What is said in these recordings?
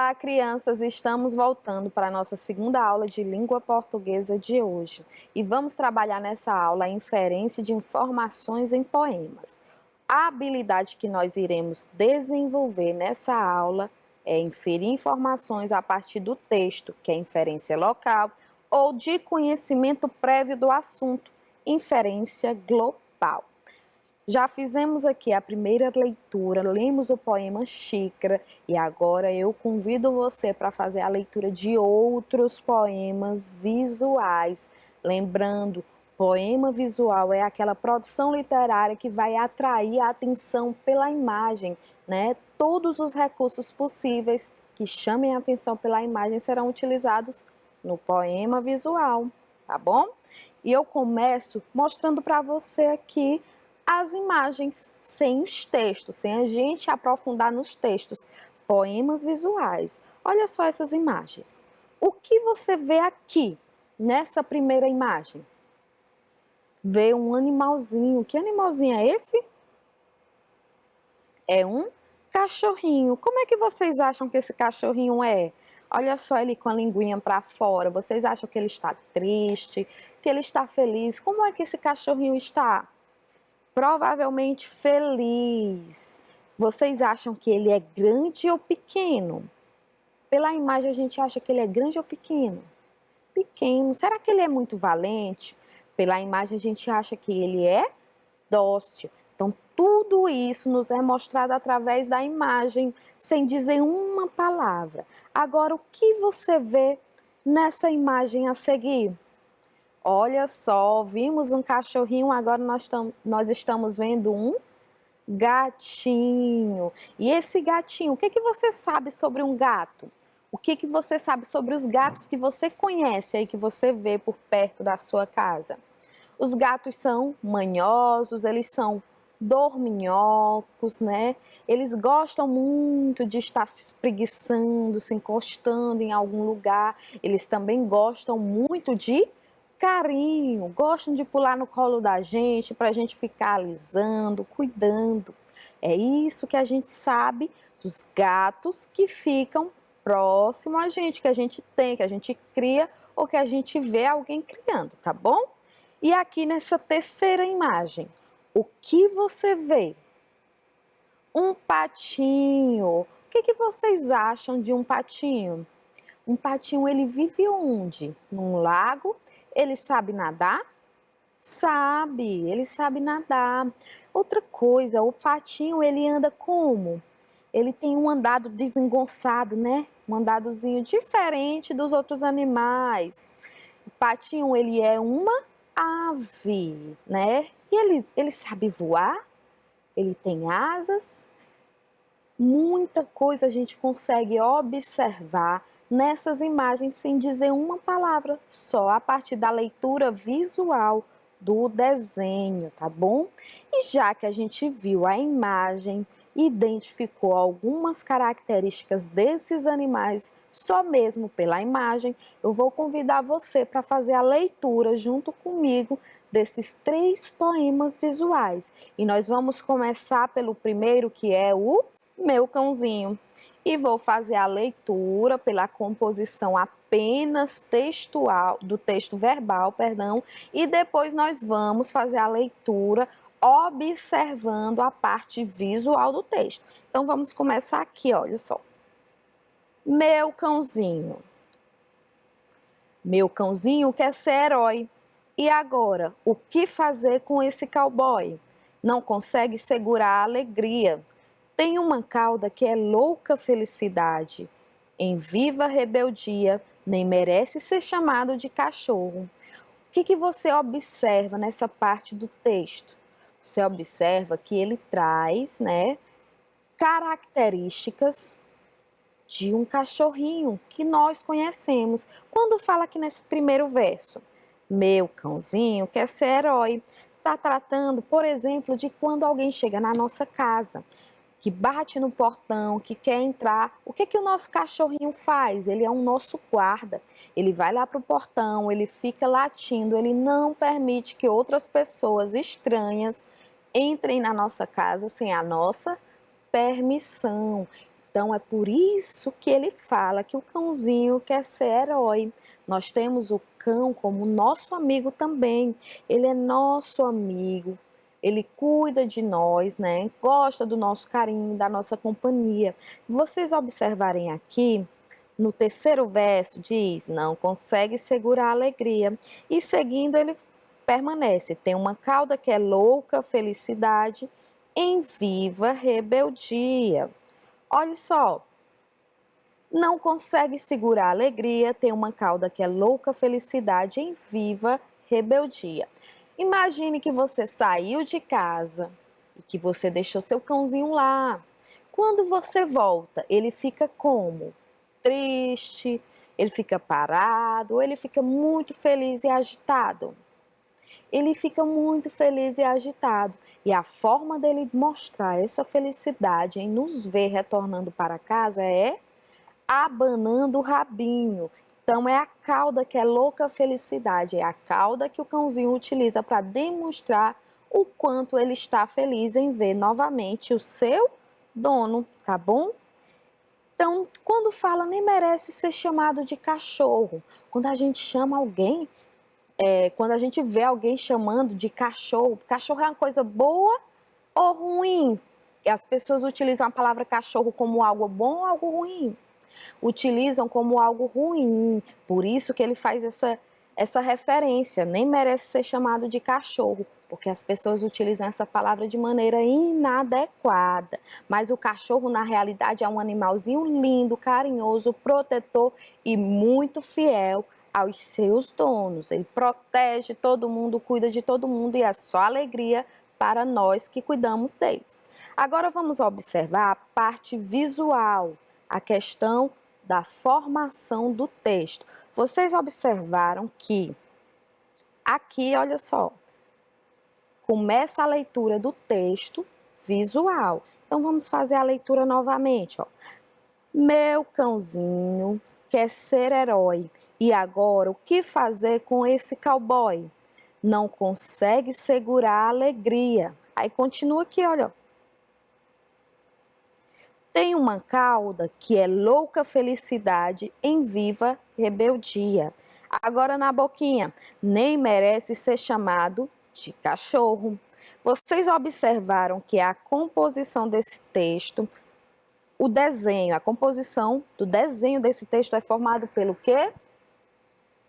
Olá, crianças! Estamos voltando para a nossa segunda aula de língua portuguesa de hoje e vamos trabalhar nessa aula a inferência de informações em poemas. A habilidade que nós iremos desenvolver nessa aula é inferir informações a partir do texto, que é inferência local, ou de conhecimento prévio do assunto, inferência global. Já fizemos aqui a primeira leitura, lemos o poema Xícara e agora eu convido você para fazer a leitura de outros poemas visuais. Lembrando, poema visual é aquela produção literária que vai atrair a atenção pela imagem, né? Todos os recursos possíveis que chamem a atenção pela imagem serão utilizados no poema visual, tá bom? E eu começo mostrando para você aqui as imagens, sem os textos, sem a gente aprofundar nos textos. Poemas visuais. Olha só essas imagens. O que você vê aqui, nessa primeira imagem? Vê um animalzinho. Que animalzinho é esse? É um cachorrinho. Como é que vocês acham que esse cachorrinho é? Olha só ele com a linguinha para fora. Vocês acham que ele está triste? Que ele está feliz? Como é que esse cachorrinho está? Provavelmente feliz. Vocês acham que ele é grande ou pequeno? Pela imagem a gente acha que ele é grande ou pequeno? Pequeno. Será que ele é muito valente? Pela imagem a gente acha que ele é dócil. Então tudo isso nos é mostrado através da imagem, sem dizer uma palavra. Agora o que você vê nessa imagem a seguir? Olha só, vimos um cachorrinho, agora nós estamos vendo um gatinho. E esse gatinho, o que você sabe sobre um gato? O que você sabe sobre os gatos que você conhece aí, que você vê por perto da sua casa? Os gatos são manhosos, eles são dorminhocos, né? Eles gostam muito de estar se espreguiçando, se encostando em algum lugar. Eles também gostam muito de carinho, gostam de pular no colo da gente para a gente ficar alisando, cuidando. É isso que a gente sabe dos gatos que ficam próximo a gente, que a gente tem, que a gente cria ou que a gente vê alguém criando, tá bom? E aqui nessa terceira imagem, o que você vê? Um patinho. O que vocês acham de um patinho? Um patinho, ele vive onde? Num lago? Ele sabe nadar? Sabe, ele sabe nadar. Outra coisa, o patinho, ele anda como? Ele tem um andado desengonçado, né? Um andadozinho diferente dos outros animais. O patinho, ele é uma ave, né? E ele sabe voar? Ele tem asas? Muita coisa a gente consegue observar nessas imagens sem dizer uma palavra, só a partir da leitura visual do desenho, tá bom? E já que a gente viu a imagem, identificou algumas características desses animais só mesmo pela imagem, eu vou convidar você para fazer a leitura junto comigo desses 3 poemas visuais. E nós vamos começar pelo primeiro, que é o Meu Cãozinho. E vou fazer a leitura pela composição apenas textual, do texto verbal, perdão, e depois nós vamos fazer a leitura observando a parte visual do texto. Então vamos começar aqui, olha só. Meu cãozinho. Meu cãozinho quer ser herói. E agora, o que fazer com esse cowboy? Não consegue segurar a alegria. Tem uma cauda que é louca felicidade. Em viva rebeldia, nem merece ser chamado de cachorro. O que você observa nessa parte do texto? Você observa que ele traz, né, características de um cachorrinho que nós conhecemos. Quando fala aqui nesse primeiro verso, meu cãozinho quer ser herói, está tratando, por exemplo, de quando alguém chega na nossa casa, que bate no portão, que quer entrar. O que o nosso cachorrinho faz? Ele é um nosso guarda. Ele vai lá para o portão, ele fica latindo, ele não permite que outras pessoas estranhas entrem na nossa casa sem a nossa permissão. Então é por isso que ele fala que o cãozinho quer ser herói. Nós temos o cão como nosso amigo também. Ele é nosso amigo. Ele cuida de nós, né? Gosta do nosso carinho, da nossa companhia. Vocês observarem aqui, no terceiro verso diz: não consegue segurar a alegria. E seguindo ele permanece. Tem uma cauda que é louca felicidade em viva rebeldia. Olha só, não consegue segurar a alegria, tem uma cauda que é louca felicidade em viva rebeldia. Imagine que você saiu de casa e que você deixou seu cãozinho lá. Quando você volta, ele fica como? Triste, ele fica parado, ou ele fica muito feliz e agitado? Ele fica muito feliz e agitado. E a forma dele mostrar essa felicidade em nos ver retornando para casa é abanando o rabinho. Então é a cauda que é louca felicidade, é a cauda que o cãozinho utiliza para demonstrar o quanto ele está feliz em ver novamente o seu dono, tá bom? Então, quando fala, nem merece ser chamado de cachorro. Quando a gente chama alguém, quando a gente vê alguém chamando de cachorro, cachorro é uma coisa boa ou ruim? E as pessoas utilizam a palavra cachorro como algo bom ou algo ruim? Utilizam como algo ruim. Por isso que ele faz essa referência. Nem merece ser chamado de cachorro, porque as pessoas utilizam essa palavra de maneira inadequada. Mas o cachorro, na realidade, é um animalzinho lindo, carinhoso, protetor e muito fiel aos seus donos. Ele protege todo mundo, cuida de todo mundo e é só alegria para nós que cuidamos deles. Agora vamos observar a parte visual, a questão da formação do texto. Vocês observaram que aqui, olha só, começa a leitura do texto visual. Então vamos fazer a leitura novamente, ó. Meu cãozinho quer ser herói. E agora, o que fazer com esse cowboy? Não consegue segurar a alegria. Aí continua aqui, olha. Tem uma cauda que é louca felicidade em viva rebeldia. Agora na boquinha, nem merece ser chamado de cachorro. Vocês observaram que a composição desse texto, o desenho, a composição do desenho desse texto é formado pelo quê?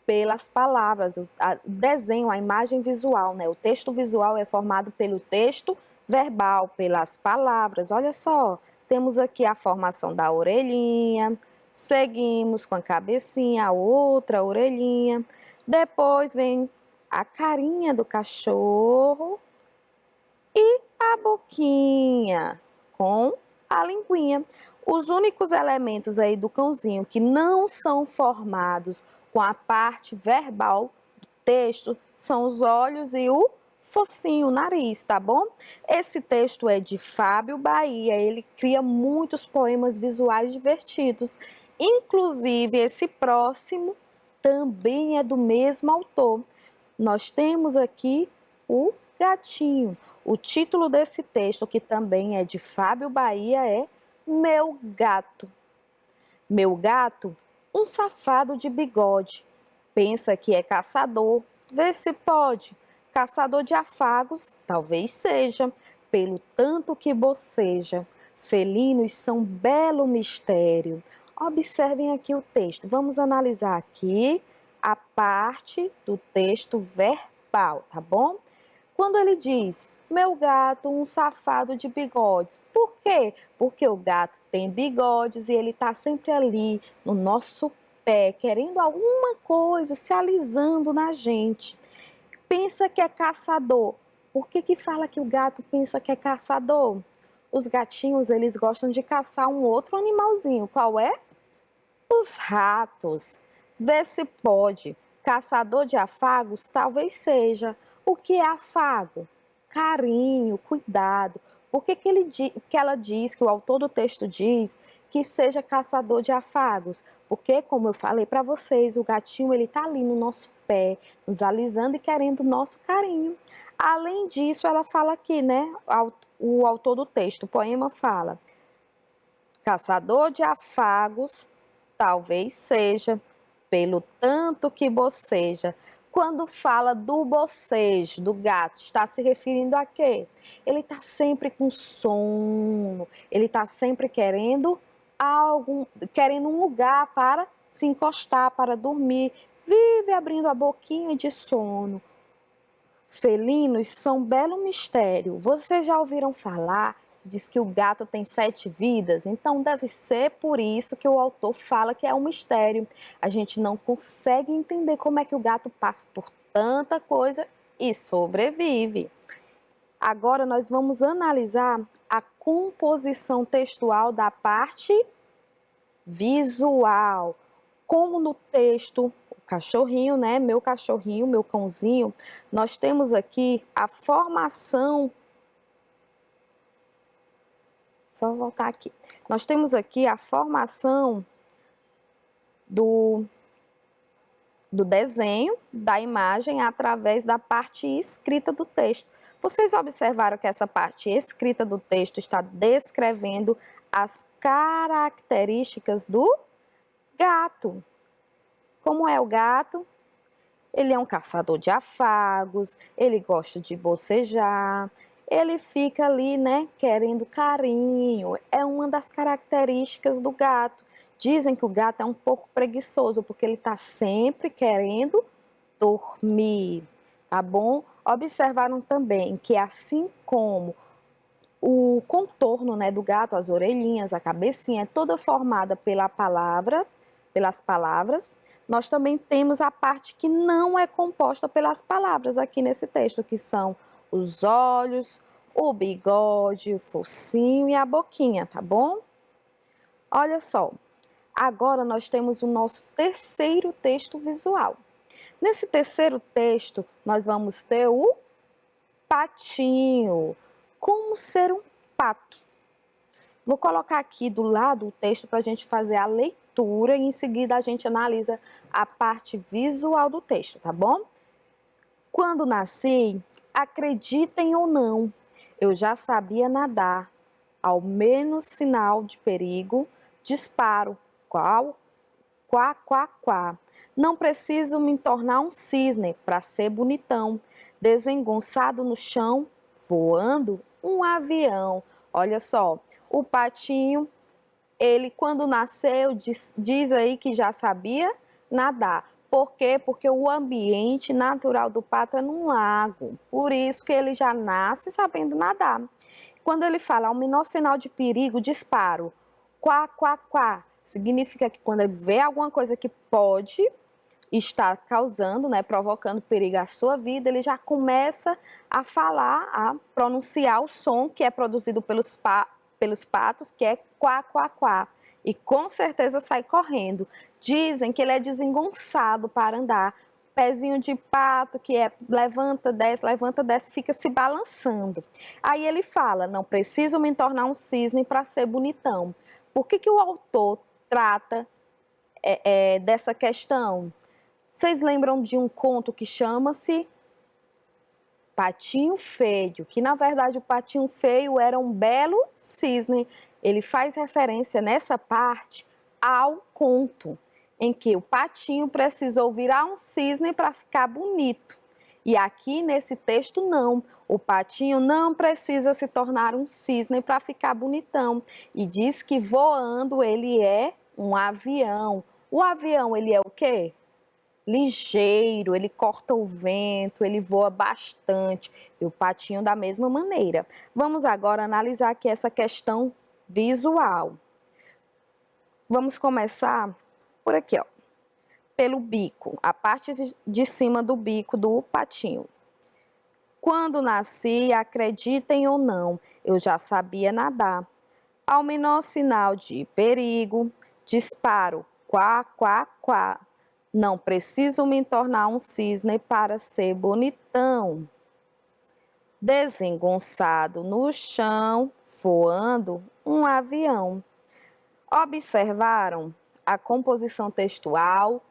Pelas palavras, o desenho, a imagem visual, né? O texto visual é formado pelo texto verbal, pelas palavras. Olha só, temos aqui a formação da orelhinha, seguimos com a cabecinha, a outra orelhinha, depois vem a carinha do cachorro e a boquinha com a linguinha. Os únicos elementos aí do cãozinho que não são formados com a parte verbal do texto são os olhos e o focinho, o nariz, tá bom? Esse texto é de Fábio Bahia, ele cria muitos poemas visuais divertidos. Inclusive, esse próximo também é do mesmo autor. Nós temos aqui o gatinho. O título desse texto, que também é de Fábio Bahia, é Meu Gato. Meu gato, um safado de bigode, pensa que é caçador, vê se pode. Caçador de afagos, talvez seja, pelo tanto que boceja. Felinos são belo mistério. Observem aqui o texto. Vamos analisar aqui a parte do texto verbal, tá bom? Quando ele diz, meu gato, um safado de bigodes. Por quê? Porque o gato tem bigodes e ele está sempre ali no nosso pé, querendo alguma coisa, se alisando na gente. Pensa que é caçador. Por que fala que o gato pensa que é caçador? Os gatinhos, eles gostam de caçar um outro animalzinho. Qual é? Os ratos. Vê se pode. Caçador de afagos talvez seja. O que é afago? Carinho, cuidado. Por que ela diz, que o autor do texto diz, que seja caçador de afagos? Porque, como eu falei para vocês, o gatinho ele tá ali no nosso pé, nos alisando e querendo o nosso carinho. Além disso, ela fala aqui, né? O autor do texto, o poema fala: Caçador de afagos, talvez seja, pelo tanto que boceja. Quando fala do bocejo do gato, está se referindo a quê? Ele está sempre com sono, ele está sempre querendo querendo um lugar para se encostar, para dormir, vive abrindo a boquinha de sono. Felinos são um belo mistério. Vocês já ouviram falar? Diz que o gato tem 7 vidas, então deve ser por isso que o autor fala que é um mistério. A gente não consegue entender como é que o gato passa por tanta coisa e sobrevive. Agora nós vamos analisar a composição textual da parte visual. Como no texto, o cachorrinho, né? Meu cachorrinho, meu cãozinho, nós temos aqui a formação. Só voltar aqui. Nós temos aqui a formação do desenho, da imagem, através da parte escrita do texto. Vocês observaram que essa parte escrita do texto está descrevendo as características do gato. Como é o gato? Ele é um caçador de afagos, ele gosta de bocejar, ele fica ali, né, querendo carinho. É uma das características do gato. Dizem que o gato é um pouco preguiçoso, porque ele está sempre querendo dormir, tá bom? Observaram também que assim como o contorno, né, do gato, as orelhinhas, a cabecinha, é toda formada pelas palavras, nós também temos a parte que não é composta pelas palavras aqui nesse texto, que são os olhos, o bigode, o focinho e a boquinha, tá bom? Olha só, agora nós temos o nosso terceiro texto visual. Nesse terceiro texto, nós vamos ter o patinho. Como ser um pato? Vou colocar aqui do lado o texto para a gente fazer a leitura e em seguida a gente analisa a parte visual do texto, tá bom? Quando nasci, acreditem ou não, eu já sabia nadar. Ao menos sinal de perigo, disparo. Qual? Quá, quá, quá. Não preciso me tornar um cisne para ser bonitão. Desengonçado no chão, voando um avião. Olha só, o patinho, ele quando nasceu, diz aí que já sabia nadar. Por quê? Porque o ambiente natural do pato é num lago. Por isso que ele já nasce sabendo nadar. Quando ele fala ao menor sinal de perigo, disparo. Quá, quá, quá. Significa que quando ele vê alguma coisa que pode estar causando, né, provocando perigo à sua vida, ele já começa a falar, a pronunciar o som que é produzido pelos patos, que é quá, quá, quá. E com certeza sai correndo. Dizem que ele é desengonçado para andar. Pezinho de pato, que é levanta, desce, fica se balançando. Aí ele fala, não preciso me tornar um cisne para ser bonitão. Por que o autor trata dessa questão? Vocês lembram de um conto que chama-se Patinho Feio, que na verdade o Patinho Feio era um belo cisne. Ele faz referência nessa parte ao conto, em que o patinho precisou virar um cisne para ficar bonito. E aqui nesse texto não, o patinho não precisa se tornar um cisne para ficar bonitão. E diz que voando ele é um avião. O avião ele é o quê? Ligeiro, ele corta o vento, ele voa bastante. E o patinho da mesma maneira. Vamos agora analisar aqui essa questão visual. Vamos começar por aqui, ó, pelo bico, a parte de cima do bico do patinho. Quando nasci, acreditem ou não, eu já sabia nadar. Ao menor sinal de perigo, disparo, quá, quá, quá. Não preciso me tornar um cisne para ser bonitão. Desengonçado no chão, voando um avião. Observaram a composição textual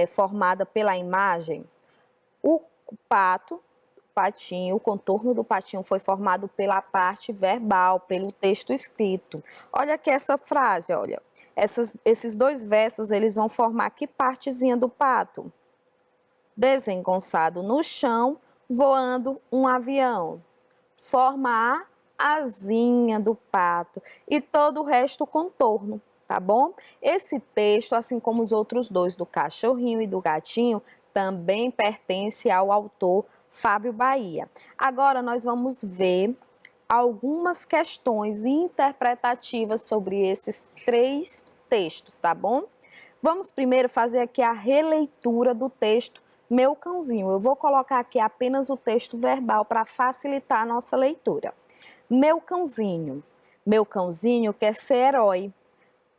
formada pela imagem? O patinho, o contorno do patinho foi formado pela parte verbal, pelo texto escrito. Olha aqui essa frase, olha. Esses dois versos, eles vão formar que partezinha do pato? Desengonçado no chão, voando um avião. Forma a asinha do pato e todo o resto o contorno, tá bom? Esse texto, assim como os outros dois, do cachorrinho e do gatinho, também pertence ao autor Fábio Bahia. Agora nós vamos ver algumas questões interpretativas sobre esses três textos, tá bom? Vamos primeiro fazer aqui a releitura do texto Meu Cãozinho. Eu vou colocar aqui apenas o texto verbal para facilitar a nossa leitura. Meu cãozinho quer ser herói.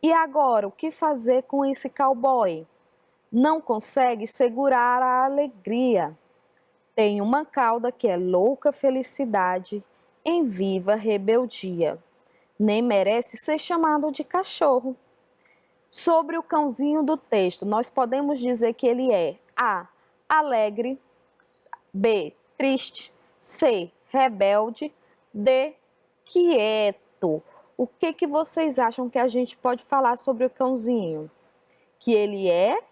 E agora, o que fazer com esse cowboy? Não consegue segurar a alegria. Tem uma cauda que é louca felicidade, em viva rebeldia. Nem merece ser chamado de cachorro. Sobre o cãozinho do texto, nós podemos dizer que ele é A, alegre, B, triste, C, rebelde, D, quieto. O que vocês acham que a gente pode falar sobre o cãozinho? Que ele é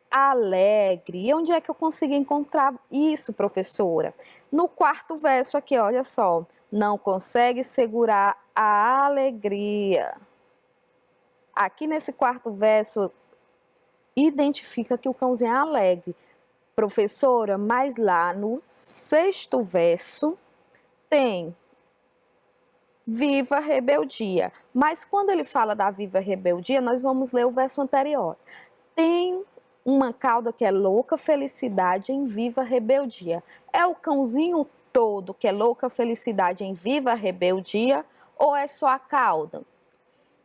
alegre. E onde é que eu consigo encontrar isso, professora? No quarto verso aqui, olha só. Não consegue segurar a alegria. Aqui nesse quarto verso, identifica que o cãozinho é alegre. Professora, mas lá no sexto verso tem viva rebeldia. Mas quando ele fala da viva rebeldia, nós vamos ler o verso anterior. Tem uma cauda que é louca felicidade em viva rebeldia. É o cãozinho todo que é louca felicidade em viva rebeldia ou é só a cauda?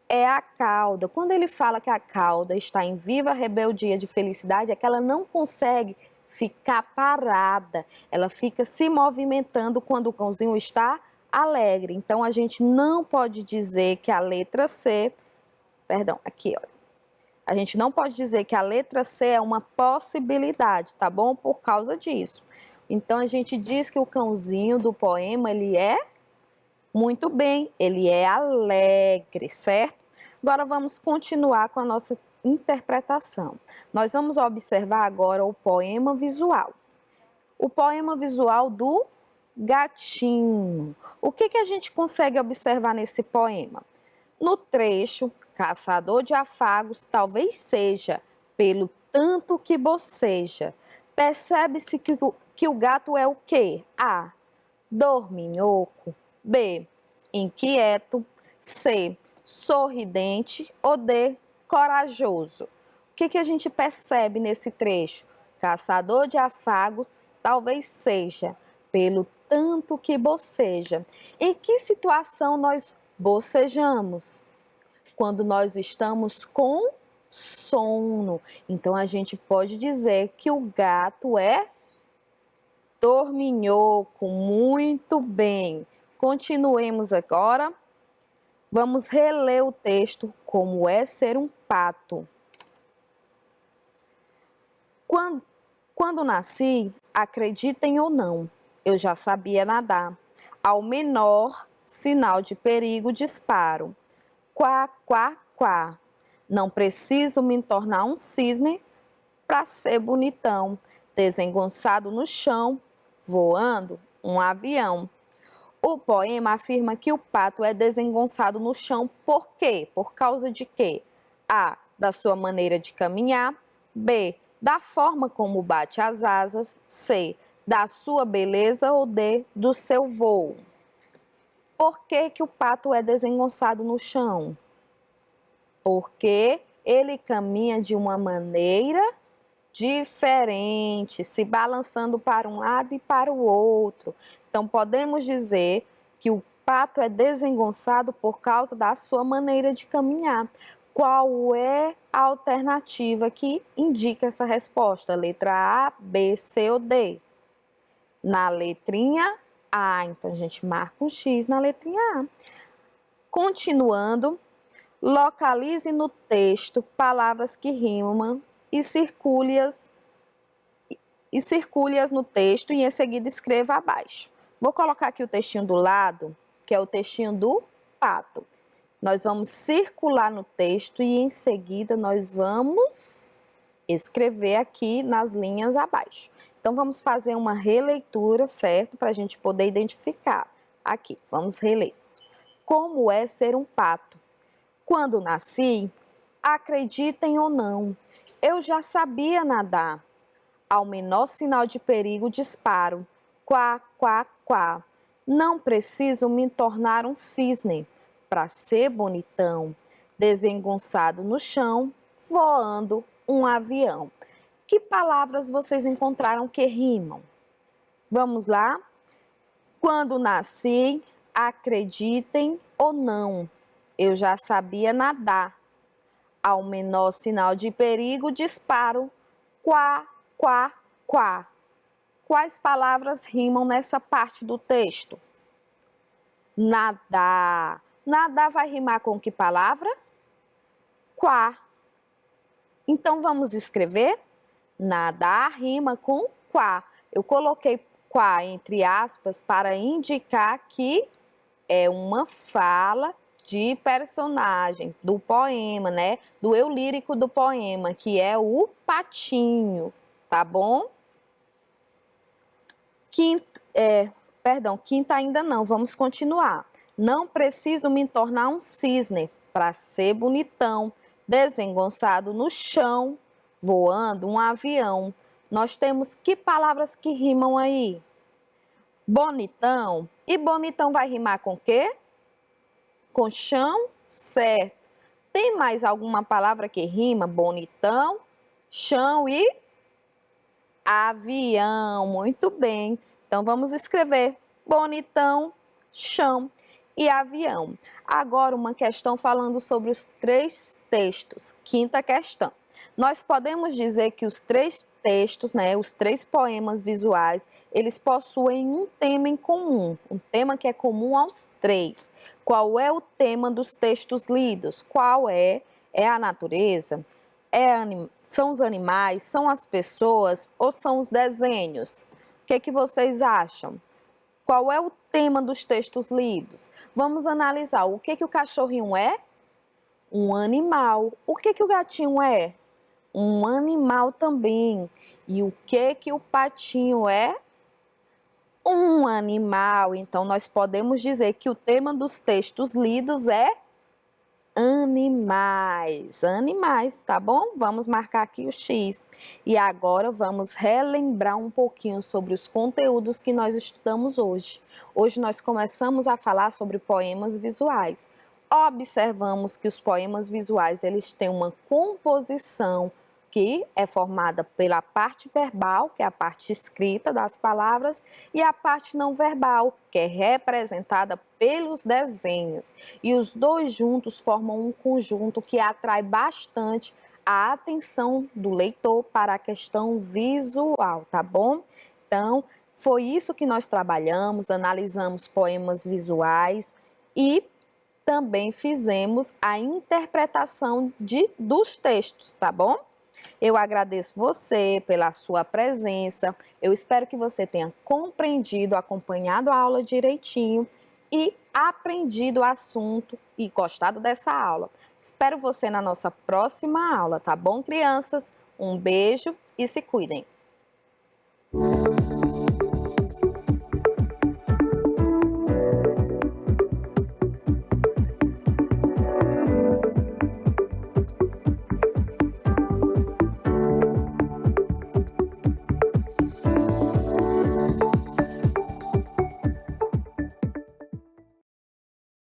É a cauda. Quando ele fala que a cauda está em viva rebeldia de felicidade, é que ela não consegue ficar parada. Ela fica se movimentando quando o cãozinho está alegre. Então, a gente não pode dizer que a letra C... Perdão, aqui, olha. A gente não pode dizer que a letra C é uma possibilidade, tá bom? Por causa disso. Então, a gente diz que o cãozinho do poema, ele é... Muito bem, ele é alegre, certo? Agora vamos continuar com a nossa interpretação. Nós vamos observar agora o poema visual. O poema visual do gatinho. O que a gente consegue observar nesse poema? No trecho, caçador de afagos talvez seja, pelo tanto que boceja. Percebe-se que o gato é o quê? A, dorminhoco. B, inquieto. C, sorridente. Ou D, corajoso. O que a gente percebe nesse trecho? Caçador de afagos talvez seja, pelo tanto que boceja. Em que situação nós bocejamos? Quando nós estamos com sono. Então, a gente pode dizer que o gato é dorminhoco. Muito bem. Continuemos agora. Vamos reler o texto Como é Ser um Pato. Quando nasci, acreditem ou não, eu já sabia nadar. Ao menor sinal de perigo, disparo. Quá, quá, quá. Não preciso me tornar um cisne para ser bonitão. Desengonçado no chão, voando um avião. O poema afirma que o pato é desengonçado no chão por quê? Por causa de quê? A, da sua maneira de caminhar. B, da forma como bate as asas. C, da sua beleza. Ou D, do seu voo. Por que o pato é desengonçado no chão? Porque ele caminha de uma maneira diferente, se balançando para um lado e para o outro. Então, podemos dizer que o pato é desengonçado por causa da sua maneira de caminhar. Qual é a alternativa que indica essa resposta? Letra A, B, C ou D? Na letrinha A. Então, a gente marca um X na letrinha A. Continuando, localize no texto palavras que rimam e circule-as e circule-as no texto e em seguida escreva abaixo. Vou colocar aqui o textinho do lado, que é o textinho do pato. Nós vamos circular no texto e em seguida nós vamos escrever aqui nas linhas abaixo. Então, vamos fazer uma releitura, certo? Para a gente poder identificar. Aqui, vamos reler. Como é ser um pato? Quando nasci, acreditem ou não, eu já sabia nadar. Ao menor sinal de perigo, disparo. Quá, quá, quá. Não preciso me tornar um cisne para ser bonitão. Desengonçado no chão, voando um avião. Que palavras vocês encontraram que rimam? Vamos lá? Quando nasci, acreditem ou não, eu já sabia nadar. Ao menor sinal de perigo, disparo. Quá, quá, quá. Quais palavras rimam nessa parte do texto? Nadar. Nadar vai rimar com que palavra? Quá. Então, vamos escrever? Nadar rima com quá. Eu coloquei quá entre aspas para indicar que é uma fala de personagem do poema, né? Do eu lírico do poema, que é o patinho, tá bom? Quinta ainda não, vamos continuar. Não preciso me tornar um cisne para ser bonitão, desengonçado no chão, voando um avião. Nós temos que palavras que rimam aí? Bonitão. E bonitão vai rimar com quê? Com chão? Certo. Tem mais alguma palavra que rima? Bonitão, chão e avião. Muito bem. Então, vamos escrever bonitão, chão e avião. Agora, uma questão falando sobre os 3 textos. Quinta questão. Nós podemos dizer que os 3 textos, né, os 3 poemas visuais, eles possuem um tema em comum, um tema que é comum aos 3. Qual é o tema dos textos lidos? Qual é? É a natureza? São os animais? São as pessoas? Ou são os desenhos? O que vocês acham? Qual é o tema dos textos lidos? Vamos analisar. O que o cachorrinho é? Um animal. O que o gatinho é? Um animal também. E o que o patinho é? Um animal. Então, nós podemos dizer que o tema dos textos lidos é animais. Animais, tá bom? Vamos marcar aqui o X. E agora vamos relembrar um pouquinho sobre os conteúdos que nós estudamos hoje. Hoje nós começamos a falar sobre poemas visuais. Observamos que os poemas visuais, eles têm uma composição que é formada pela parte verbal, que é a parte escrita das palavras, e a parte não verbal, que é representada pelos desenhos. E os dois juntos formam um conjunto que atrai bastante a atenção do leitor para a questão visual, tá bom? Então, foi isso que nós trabalhamos, analisamos poemas visuais e também fizemos a interpretação dos textos, tá bom? Eu agradeço você pela sua presença. Eu espero que você tenha compreendido, acompanhado a aula direitinho e aprendido o assunto e gostado dessa aula. Espero você na nossa próxima aula, tá bom, crianças? Um beijo e se cuidem!